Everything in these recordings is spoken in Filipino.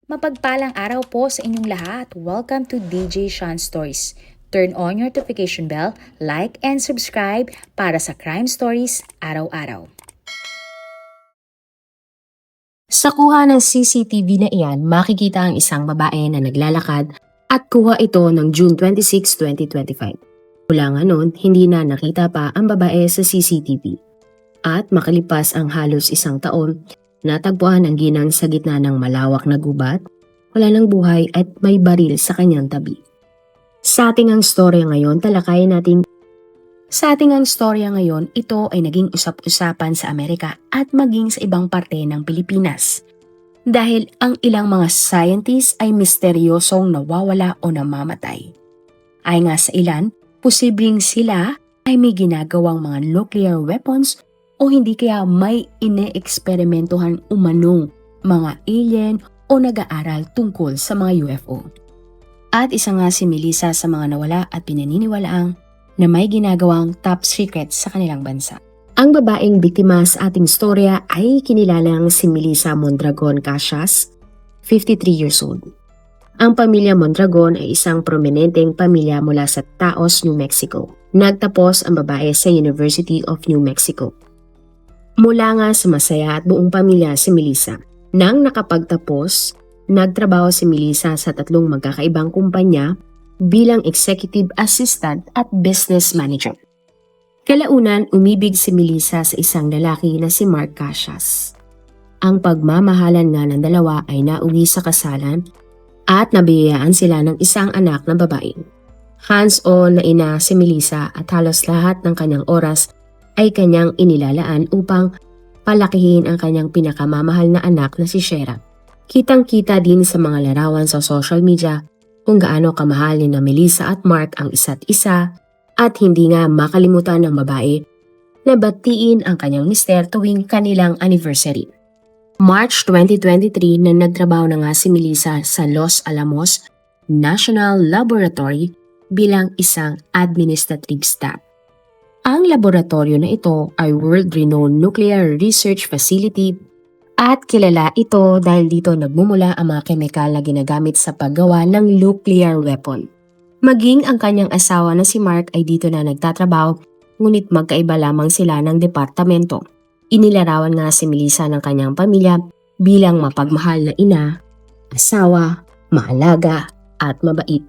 Mapagpalang araw po sa inyong lahat. Welcome to DJ Sean Stories. Turn on your notification bell, like and subscribe para sa crime stories araw-araw. Sa kuha ng CCTV na iyan, makikita ang isang babae na naglalakad at kuha ito ng June 26, 2025. Mula nga noon, hindi na nakita pa ang babae sa CCTV. At makalipas ang halos isang taon, natagpuan ang ginang sa gitna ng malawak na gubat, wala ng buhay at may baril sa kanyang tabi. Sa ating ang storya ngayon, ito ay naging usap-usapan sa Amerika at maging sa ibang parte ng Pilipinas. Dahil ang ilang mga scientists ay misteryosong nawawala o namamatay. Ay nga sa ilan, posibleng sila ay may ginagawang mga nuclear weapons o hindi kaya may ine-eksperimentuhan umanong mga alien o nag-aaral tungkol sa mga UFO. At isa nga si Melissa sa mga nawala at pinaniniwalaang na may ginagawang top secret sa kanilang bansa. Ang babaeng biktima sa ating storya ay kinilalang si Melissa Mondragon Casillas, 53 years old. Ang pamilya Mondragon ay isang prominenteng pamilya mula sa Taos, New Mexico. Nagtapos ang babae sa University of New Mexico. Mula nga sa masaya at buong pamilya si Melissa. Nang nakapagtapos, nagtrabaho si Melissa sa 3 magkakaibang kumpanya bilang executive assistant at business manager. Kalaunan, umibig si Melissa sa isang lalaki na si Mark Casillas. Ang pagmamahalan nga ng dalawa ay nauwi sa kasalan at nabiyayaan sila ng isang anak na babae. Hands-on na ina si Melissa at halos lahat ng kanyang oras ay kanyang inilalaan upang palakihin ang kanyang pinakamamahal na anak na si Shera. Kitang-kita din sa mga larawan sa social media kung gaano kamahal ni na Melissa at Mark ang isa't isa at hindi nga makalimutan ng babae na batiin ang kanyang mister tuwing kanilang anniversary. March 2023 na nagtrabaho na nga si Melissa sa Los Alamos National Laboratory bilang isang administrative staff. Ang laboratorio na ito ay world-renowned nuclear research facility at kilala ito dahil dito nagmumula ang mga kemikal na ginagamit sa paggawa ng nuclear weapon. Maging ang kanyang asawa na si Mark ay dito na nagtatrabaho, ngunit magkaiba lamang sila ng departamento. Inilarawan nga si Melissa ng kanyang pamilya bilang mapagmahal na ina, asawa, maalaga at mabait.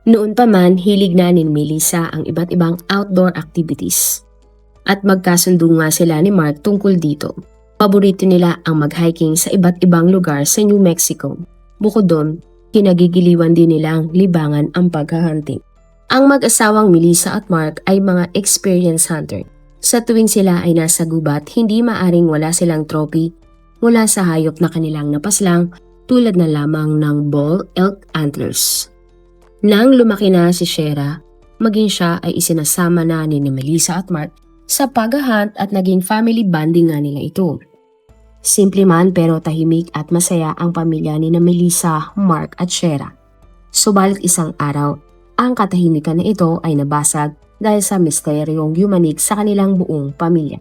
Noon pa man, hilig na ni Melissa ang iba't ibang outdoor activities. At magkasundo nga sila ni Mark tungkol dito. Paborito nila ang mag-hiking sa iba't ibang lugar sa New Mexico. Bukod doon, kinagigiliwan din nilang libangan ang paghahunting. Ang mag-asawang Melissa at Mark ay mga experienced hunter. Sa tuwing sila ay nasa gubat, hindi maaring wala silang trophy mula sa hayop na kanilang napaslang tulad na lamang ng bull elk antlers. Nang lumaki na si Shera, maging siya ay isinasama na ni Melissa at Mark sa paghahunt at naging family bonding nga nila ito. Simple man pero tahimik at masaya ang pamilya ni Melissa, Mark at Shera. Subalit isang araw, ang katahimikan na ito ay nabasag dahil sa misteryong yumanig sa kanilang buong pamilya.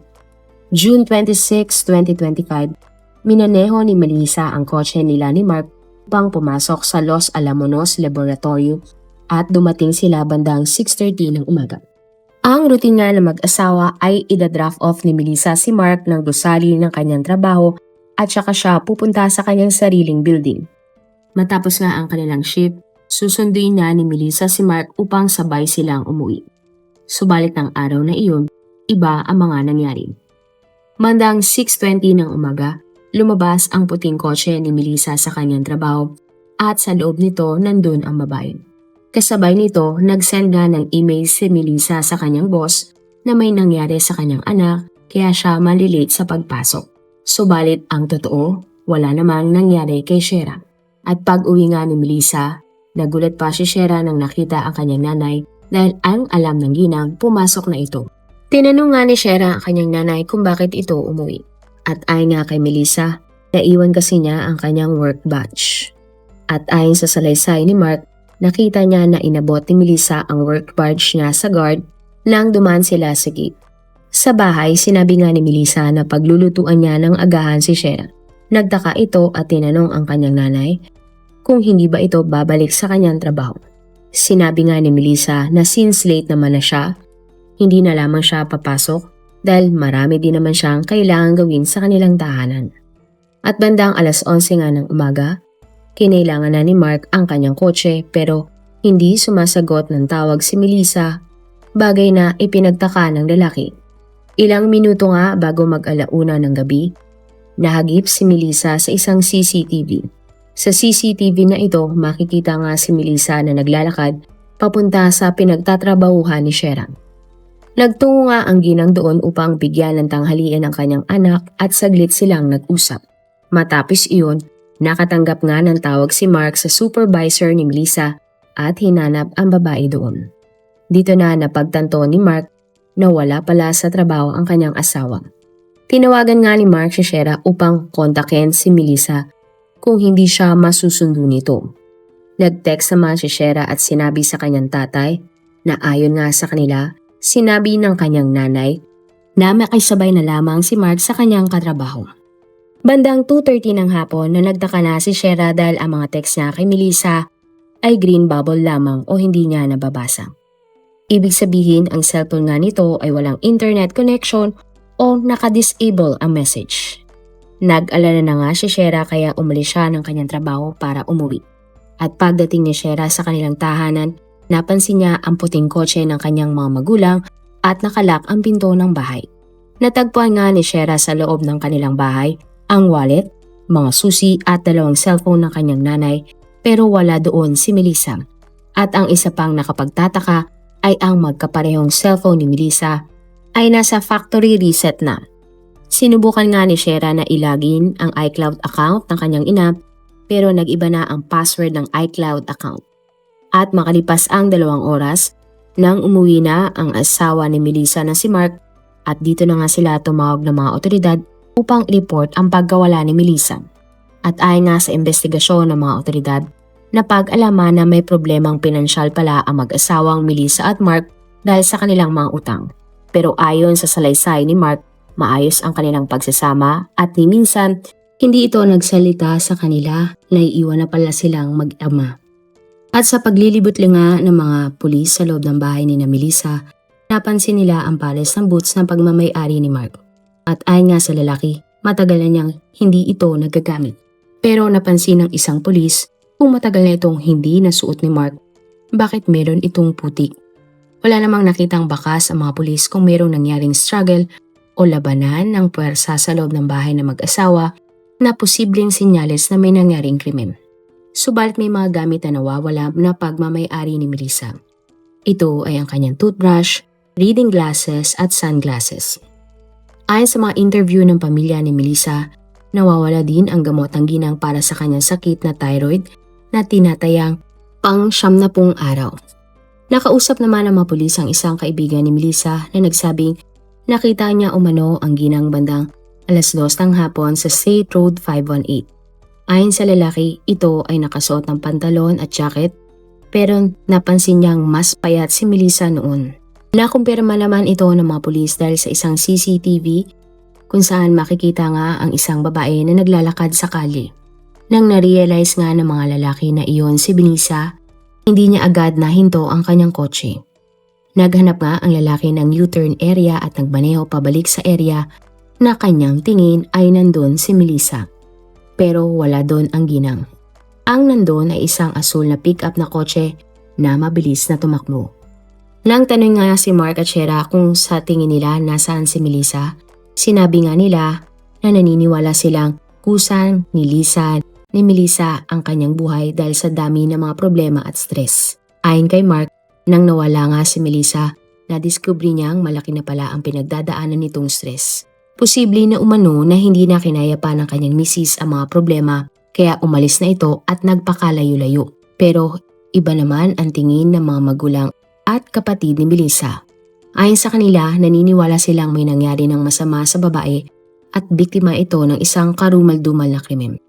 June 26, 2025, minaneho ni Melissa ang kotse nila ni Mark upang pumasok sa Los Alamos Laboratory at dumating sila bandang 6:30 ng umaga. Ang routine nga ng mag-asawa ay ida-draft off ni Melissa si Mark ng gusali ng kanyang trabaho at saka siya pupunta sa kanyang sariling building. Matapos nga ang kanilang shift, susunduin na ni Melissa si Mark upang sabay silang umuwi. Subalit ng araw na iyon, iba ang mga nangyari. Bandang 6:20 ng umaga, lumabas ang puting kotse ni Melissa sa kanyang trabaho at sa loob nito nandun ang babae. Kasabay nito, nag-send nga ng email si Melissa sa kanyang boss na may nangyari sa kanyang anak kaya siya malilate sa pagpasok. Subalit ang totoo, wala namang nangyari kay Shera. At pag-uwi nga ni Melissa, nagulat pa si Shera nang nakita ang kanyang nanay dahil ang alam ng ginang pumasok na ito. Tinanong nga ni Shera ang kanyang nanay kung bakit ito umuwi. At ayon nga kay Melissa, naiwan kasi niya ang kanyang work badge. At ayon sa salaysay ni Mark, nakita niya na inabot ni Melissa ang work badge niya sa guard nang dumaan sila sa gate. Sa bahay, sinabi nga ni Melissa na paglulutuan niya ng agahan si Shera. Nagtaka ito at tinanong ang kanyang nanay kung hindi ba ito babalik sa kanyang trabaho. Sinabi nga ni Melissa na since late naman na siya, hindi na lamang siya papasok dahil marami din naman siyang kailangan gawin sa kanilang tahanan. At bandang 11:00 nga ng umaga, kinailangan na ni Mark ang kanyang kotse pero hindi sumasagot ng tawag si Melissa, bagay na ipinagtaka ng lalaki. Ilang minuto nga bago mag-alauna ng gabi, nahagip si Melissa sa isang CCTV. Sa CCTV na ito, makikita nga si Melissa na naglalakad papunta sa pinagtatrabahuhan ni Sharon. Nagtungo nga ang ginang doon upang bigyan ng tanghalian ang kanyang anak at saglit silang nag-usap. Matapos iyon, nakatanggap nga ng tawag si Mark sa supervisor ni Melissa at hinanap ang babae doon. Dito na napagtanto ni Mark na wala pala sa trabaho ang kanyang asawa. Tinawagan nga ni Mark si Shera upang kontakin si Melissa kung hindi siya masusundo nito. Nag-text naman si Shera at sinabi sa kanyang tatay na ayon nga sa kanila, sinabi ng kanyang nanay na makisabay na lamang si Mark sa kanyang katrabaho. Bandang 2:30 ng hapon na nagtaka na si Shera dahil ang mga text niya kay Melissa ay green bubble lamang o hindi niya nababasa. Ibig sabihin ang cellphone nga nito ay walang internet connection o naka-disable ang message. Nag-alala na nga si Shera kaya umalis siya ng kanyang trabaho para umuwi. At pagdating ni Shera sa kanilang tahanan, napansin niya ang puting kotse ng kanyang mga magulang at nakalak ang pinto ng bahay. Natagpuan nga ni Shera sa loob ng kanilang bahay ang wallet, mga susi at 2 cellphone ng kanyang nanay pero wala doon si Melissa. At ang isa pang nakapagtataka ay ang magkaparehong cellphone ni Melissa ay nasa factory reset na. Sinubukan nga ni Shera na ilagin ang iCloud account ng kanyang ina pero nag-iba na ang password ng iCloud account. At makalipas ang 2 oras nang umuwi na ang asawa ni Melissa na si Mark at dito na nga sila tumawag ng mga otoridad upang i-report ang pagkawala ni Melissa. At ayon nga sa investigasyon ng mga otoridad, napag-alaman na may problemang pinansyal pala ang mag-asawang Melissa at Mark dahil sa kanilang mga utang. Pero ayon sa salaysay ni Mark, maayos ang kanilang pagsasama at ni minsan, hindi ito nagsalita sa kanila na iiwan na pala silang mag-ama. At sa paglilibot nga ng mga pulis sa loob ng bahay ni Melissa, napansin nila ang pares ng boots ng pagmamay-ari ni Mark. At ayon nga sa lalaki, matagal na niyang hindi ito nagagamit. Pero napansin ng isang pulis kung matagal na itong hindi nasuot ni Mark, bakit meron itong putik? Wala namang nakitang bakas ang mga pulis kung merong nangyaring struggle o labanan ng puwersa sa loob ng bahay ng mag-asawa na posibleng sinyales na may nangyaring krimen. Subalit may mga gamit na nawawala na pagmamay-ari ni Melissa. Ito ay ang kanyang toothbrush, reading glasses at sunglasses. Ayon sa mga interview ng pamilya ni Melissa, nawawala din ang gamot ng ginang para sa kanyang sakit na thyroid na tinatayang pang 70 araw. Nakausap naman ng mga pulis ang isang kaibigan ni Melissa na nagsabing nakita niya umano ang ginang bandang 2:00 ng hapon sa State Road 518. Ayon sa lalaki, ito ay nakasuot ng pantalon at jacket pero napansin niyang mas payat si Melissa noon. Nakumpirma naman ito ng mga pulis dahil sa isang CCTV kung saan makikita nga ang isang babae na naglalakad sa kalye. Nang na-realize nga ng mga lalaki na iyon si Melissa, hindi niya agad nahinto ang kanyang kotse. Naghanap nga ang lalaki ng U-turn area at nagmaneho pabalik sa area na kanyang tingin ay nandun si Melissa. Pero wala doon ang ginang. Ang nandun ay isang asul na pick-up na kotse na mabilis na tumakbo. Nang tanong nga si Mark at Shera kung sa tingin nila nasaan si Melissa, sinabi nga nila na naniniwala silang kusan ni Melissa ang kanyang buhay dahil sa dami ng mga problema at stress. Ayon kay Mark, nang nawala nga si Melissa, nadiskubre niyang malaki na pala ang pinagdadaanan nitong stress. Posible na umano na hindi na kinaya pa ng kanyang misis ang mga problema kaya umalis na ito at nagpakalayo-layo. Pero iba naman ang tingin ng mga magulang at kapatid ni Melissa. Ayon sa kanila, naniniwala silang may nangyari ng masama sa babae at biktima ito ng isang karumal-dumal na krimen.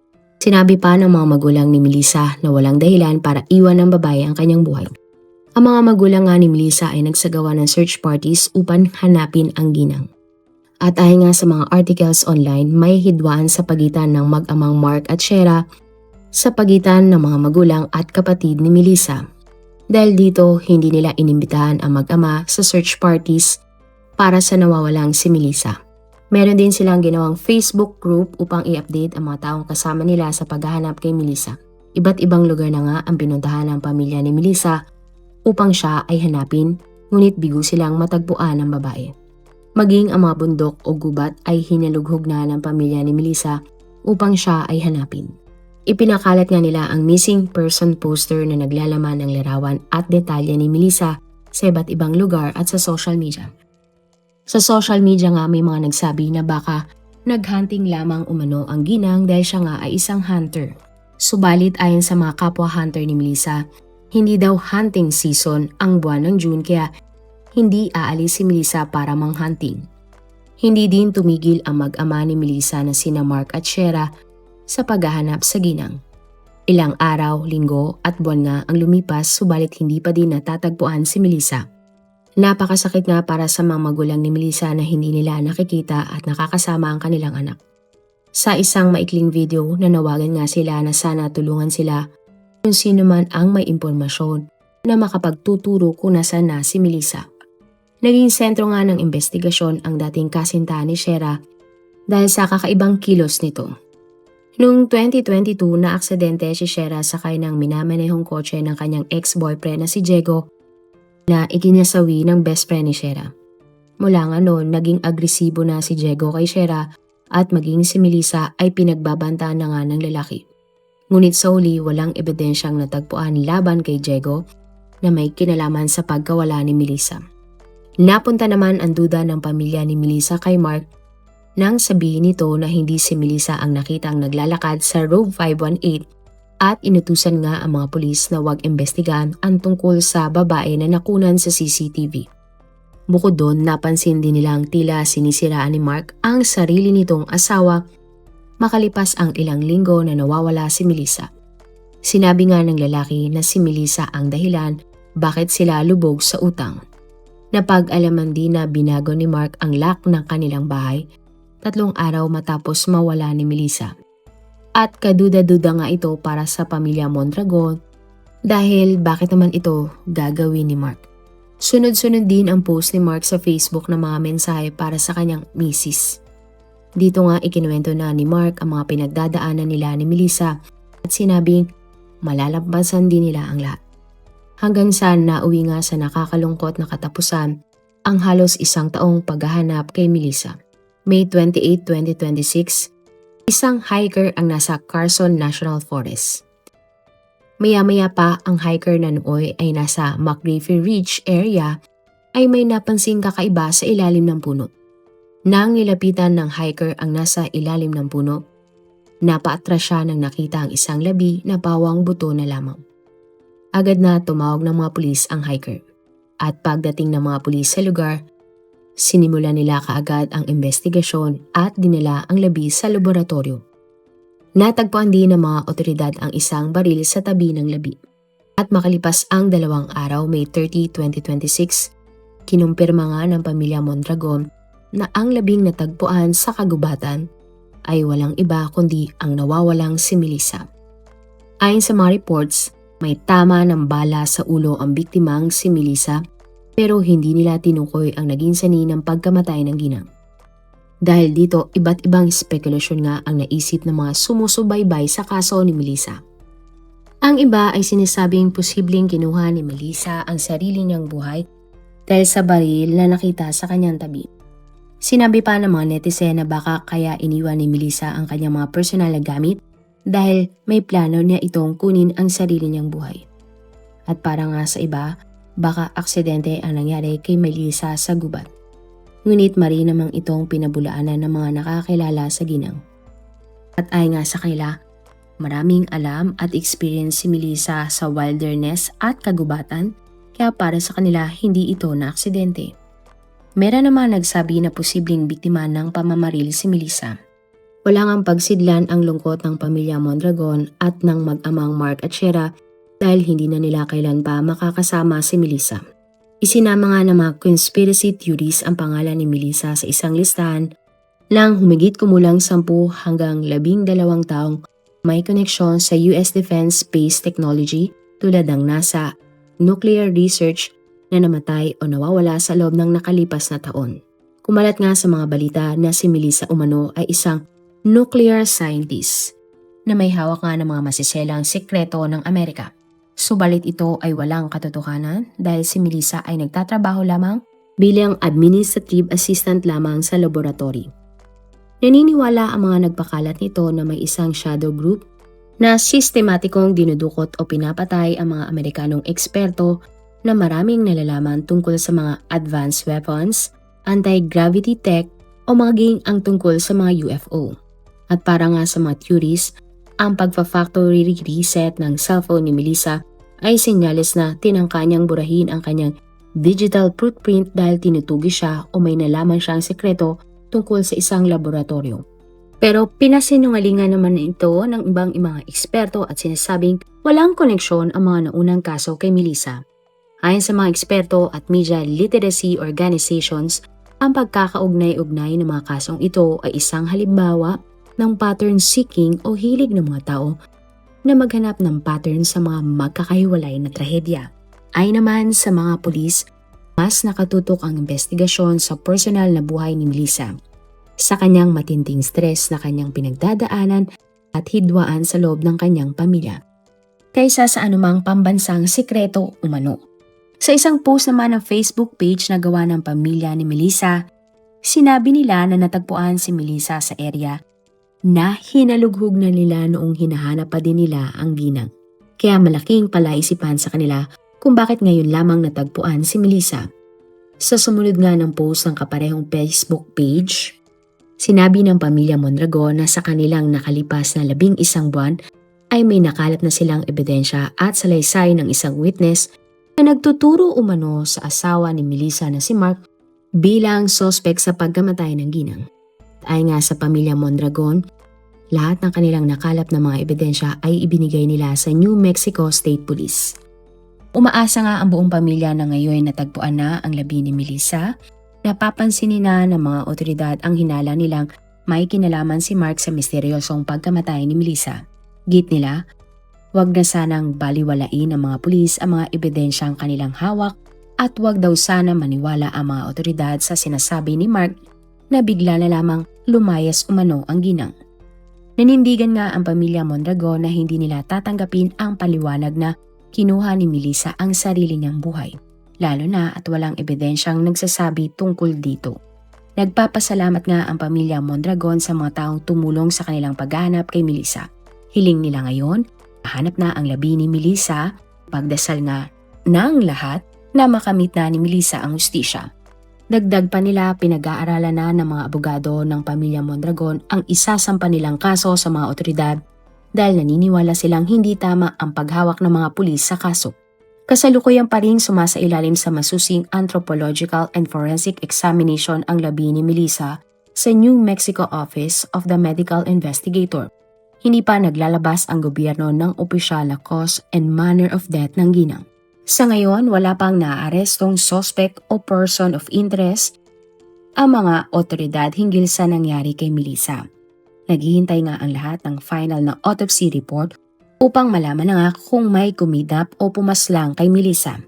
Sinabi pa ng mga magulang ni Melissa na walang dahilan para iwan ng babae ang kanyang buhay. Ang mga magulang nga ni Melissa ay nagsagawa ng search parties upang hanapin ang ginang. At ayon nga sa mga articles online, may hidwaan sa pagitan ng mag-amang Mark at Shera sa pagitan ng mga magulang at kapatid ni Melissa. Dahil dito, hindi nila inimbitahan ang mag-ama sa search parties para sa nawawalang si Melissa. Meron din silang ginawang Facebook group upang i-update ang mga taong kasama nila sa paghahanap kay Melissa. Iba't ibang lugar na nga ang pinuntahan ng pamilya ni Melissa upang siya ay hanapin, ngunit bigo silang matagpuan ng babae. Maging ang mga bundok o gubat ay hinalughog na ng pamilya ni Melissa upang siya ay hanapin. Ipinakalat nga nila ang missing person poster na naglalaman ng larawan at detalye ni Melissa sa iba't ibang lugar at sa social media. Sa social media nga may mga nagsabi na baka naghunting lamang umano ang ginang dahil siya nga ay isang hunter. Subalit ayon sa mga kapwa hunter ni Melissa, hindi daw hunting season ang buwan ng June kaya hindi aalis si Melissa para manghunting. Hindi din tumigil ang mag-ama ni Melissa na sina Mark at Shera sa paghahanap sa ginang. Ilang araw, linggo at buwan nga ang lumipas subalit hindi pa din natatagpuan si Melissa. Napakasakit nga para sa mga magulang ni Melissa na hindi nila nakikita at nakakasama ang kanilang anak. Sa isang maikling video, nanawagan nga sila na sana tulungan sila kung sino man ang may impormasyon na makapagtuturo kung nasaan na si Melissa. Naging sentro nga ng investigasyon ang dating kasintahan ni Shera dahil sa kakaibang kilos nito. Noong 2022, na-aksidente si Shera sakay ng minamanehong kotse ng kanyang ex-boyfriend na si Diego na ikinasawi ng best friend ni Shera. Mula nga noon, naging agresibo na si Diego kay Shera at maging si Melissa ay pinagbabantaan na nga ng lalaki. Ngunit sa huli, walang ebidensyang natagpuan laban kay Diego na may kinalaman sa pagkawala ni Melissa. Napunta naman ang duda ng pamilya ni Melissa kay Mark nang sabihin nito na hindi si Melissa ang nakitang naglalakad sa Road 518 at inutusan nga ang mga pulis na huwag imbestigahan ang tungkol sa babae na nakunan sa CCTV. Bukod doon, napansin din nilang tila sinisiraan ni Mark ang sarili nitong asawa makalipas ang ilang linggo na nawawala si Melissa. Sinabi nga ng lalaki na si Melissa ang dahilan bakit sila lubog sa utang. Napag-alaman din na binago ni Mark ang lock ng kanilang bahay 3 araw matapos mawala ni Melissa. At kaduda-duda nga ito para sa pamilya Mondragon dahil bakit naman ito gagawin ni Mark. Sunod-sunod din ang post ni Mark sa Facebook na mga mensahe para sa kanyang misis. Dito nga ikinuwento na ni Mark ang mga pinagdadaanan nila ni Melissa at sinabing malalampasan din nila ang lahat. Hanggang sa nauwi nga sa nakakalungkot na katapusan ang halos 1 taong paghahanap kay Melissa. May 28, 2026, isang hiker ang nasa Carson National Forest. Maya-maya pa ang hiker na nooy ay nasa McGriffin Ridge area ay may napansing kakaiba sa ilalim ng puno. Nang nilapitan ng hiker ang nasa ilalim ng puno, napaatras siya nang nakita ang isang labi na pawang buto na lamang. Agad na tumawag ng mga pulis ang hiker. At pagdating ng mga pulis sa lugar, sinimula nila kaagad ang investigasyon at dinala ang labi sa laboratorio. Natagpuan din ng mga otoridad ang isang baril sa tabi ng labi. At makalipas ang 2 araw, May 30, 2026, kinumpirma nga ng pamilya Mondragon na ang labing natagpuan sa kagubatan ay walang iba kundi ang nawawalang si Melissa. Ayon sa mga reports, may tama ng bala sa ulo ang biktimang si Melissa pero hindi nila tinukoy ang naging sanhi ng pagkamatay ng ginang. Dahil dito, iba't ibang spekulasyon nga ang naisip ng mga sumusubaybay sa kaso ni Melissa. Ang iba ay sinasabing posibleng kinuha ni Melissa ang sarili niyang buhay dahil sa baril na nakita sa kanyang tabi. Sinabi pa ng mga netizen na baka kaya iniwan ni Melissa ang kanyang mga personal na gamit dahil may plano niya itong kunin ang sarili niyang buhay. At para nga sa iba, baka aksidente ang nangyari kay Melissa sa gubat. Ngunit mari namang itong pinabulaanan ng mga nakakilala sa ginang. At ay nga sa kanila, maraming alam at experience si Melissa sa wilderness at kagubatan, kaya para sa kanila hindi ito na aksidente. Meron naman nagsabi na posibleng biktima ng pamamaril si Melissa. Wala ngang pagsidlan ang lungkot ng pamilya Mondragon at ng mag-amang Mark at Shera dahil hindi na nila kailan pa makakasama si Melissa. Isinama nga ng mga conspiracy theories ang pangalan ni Melissa sa isang listahan ng humigit kumulang 10 hanggang 12 taong May koneksyon sa US Defense Space Technology tulad ng NASA, nuclear research na namatay o nawawala sa loob ng nakalipas na taon. Kumalat nga sa mga balita na si Melissa umano ay isang nuclear scientist na may hawak nga ng mga masiselang sekreto ng Amerika. Subalit ito ay walang katotohanan dahil si Melissa ay nagtatrabaho lamang bilang administrative assistant lamang sa laboratory. Naniniwala ang mga nagpakalat nito na may isang shadow group na sistematikong dinudukot o pinapatay ang mga Amerikanong eksperto na maraming nalalaman tungkol sa mga advanced weapons, anti-gravity tech o maging ang tungkol sa mga UFO. At para nga sa mga theories, ang pagpa-factory reset ng cellphone ni Melissa ay senyales na tinangka niyang burahin ang kanyang digital footprint dahil tinutugi siya o may nalaman siyang sekreto tungkol sa isang laboratorio. Pero pinasinungalingan naman ito ng ibang mga eksperto at sinasabing walang koneksyon ang mga naunang kaso kay Melissa. Ayon sa mga eksperto at media literacy organizations, ang pagkakaugnay-ugnay ng mga kasong ito ay isang halimbawa ng pattern seeking o hilig ng mga tao na maghanap ng pattern sa mga magkakahiwalay na trahedya. Ay naman sa mga pulis, mas nakatutok ang investigasyon sa personal na buhay ni Melissa, sa kanyang matinding stress na kanyang pinagdadaanan at hidwaan sa loob ng kanyang pamilya, kaysa sa anumang pambansang sikreto umano. Sa isang post naman ng Facebook page na gawa ng pamilya ni Melissa, sinabi nila na natagpuan si Melissa sa area na hinalughog na nila noong hinahanap pa din nila ang ginang. Kaya malaking palaisipan sa kanila kung bakit ngayon lamang natagpuan si Melissa. Sa sumunod nga ng post ng kaparehong Facebook page, sinabi ng pamilya Mondragon na sa kanilang nakalipas na 11 buwan ay may nakalat na silang ebidensya at salaysay ng isang witness na nagtuturo umano sa asawa ni Melissa na si Mark bilang sospek sa pagkamatay ng ginang. Ay nga sa pamilya Mondragon, lahat ng kanilang nakalap na mga ebidensya ay ibinigay nila sa New Mexico State Police. Umaasa nga ang buong pamilya na ngayon natagpuan na ang labi ni Melissa. Napapansinin na ng mga otoridad ang hinala nilang may kinalaman si Mark sa misteryosong pagkamatay ni Melissa. Git nila, wag na sanang baliwalain ng mga pulis ang mga ebidensyang kanilang hawak at wag daw sana maniwala ang mga otoridad sa sinasabi ni Mark na bigla na lamang lumayas umano ang ginang. Nanindigan nga ang pamilya Mondragon na hindi nila tatanggapin ang paliwanag na kinuha ni Melissa ang sarili niyang buhay, lalo na at walang ebidensyang nagsasabi tungkol dito. Nagpapasalamat nga ang pamilya Mondragon sa mga taong tumulong sa kanilang paghahanap kay Melissa. Hiling nila ngayon, mahanap na ang labi ni Melissa, pagdasal nga ng lahat na makamit na ni Melissa ang hustisya. Dagdag pa nila, pinag-aaralan na ng mga abogado ng pamilya Mondragon ang isasampa nilang kaso sa mga otoridad dahil naniniwala silang hindi tama ang paghawak ng mga pulis sa kaso. Kasalukuyan pa rin sumasailalim sa masusing anthropological and forensic examination ang labi ni Melissa sa New Mexico Office of the Medical Investigator. Hindi pa naglalabas ang gobyerno ng opisyal na cause and manner of death ng ginang. Sa ngayon, wala pang naaarestong suspect o person of interest ang mga otoridad hinggil sa nangyari kay Melissa. Naghihintay nga ang lahat ng final na autopsy report upang malaman na nga kung may kumidnap o pumaslang kay Melissa.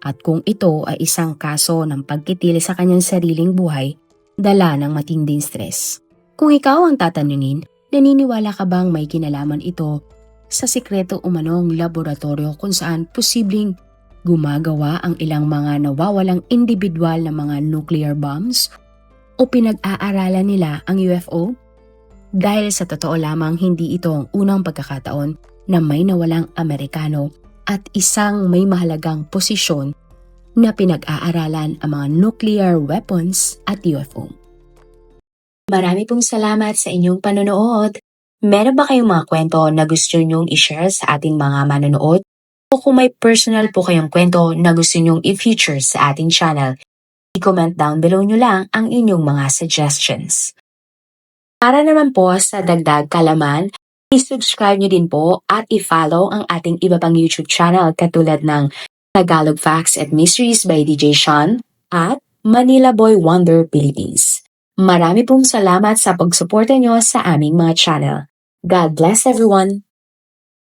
At kung ito ay isang kaso ng pagkitil sa kanyang sariling buhay, dala ng matinding stress. Kung ikaw ang tatanungin, naniniwala ka bang may kinalaman ito sa sikreto umanong laboratorio kung saan posibleng gumagawa ang ilang mga nawawalang individual na mga nuclear bombs o pinag-aaralan nila ang UFO? Dahil sa totoo lamang hindi ito ang unang pagkakataon na may nawalang Amerikano at isang may mahalagang posisyon na pinag-aaralan ang mga nuclear weapons at UFO. Marami pong salamat sa inyong panonood. Meron ba kayong mga kwento na gusto nyong i-share sa ating mga manonood? O kung may personal po kayong kwento na gusto nyong i-feature sa ating channel, i-comment down below nyo lang ang inyong mga suggestions. Para naman po sa dagdag kalaman, i-subscribe nyo din po at i-follow ang ating iba pang YouTube channel katulad ng Tagalog Facts and Mysteries by DJ Sean at Manila Boy Wonder Philippines. Marami pong salamat sa pagsuporta nyo sa aming mga channel. God bless everyone!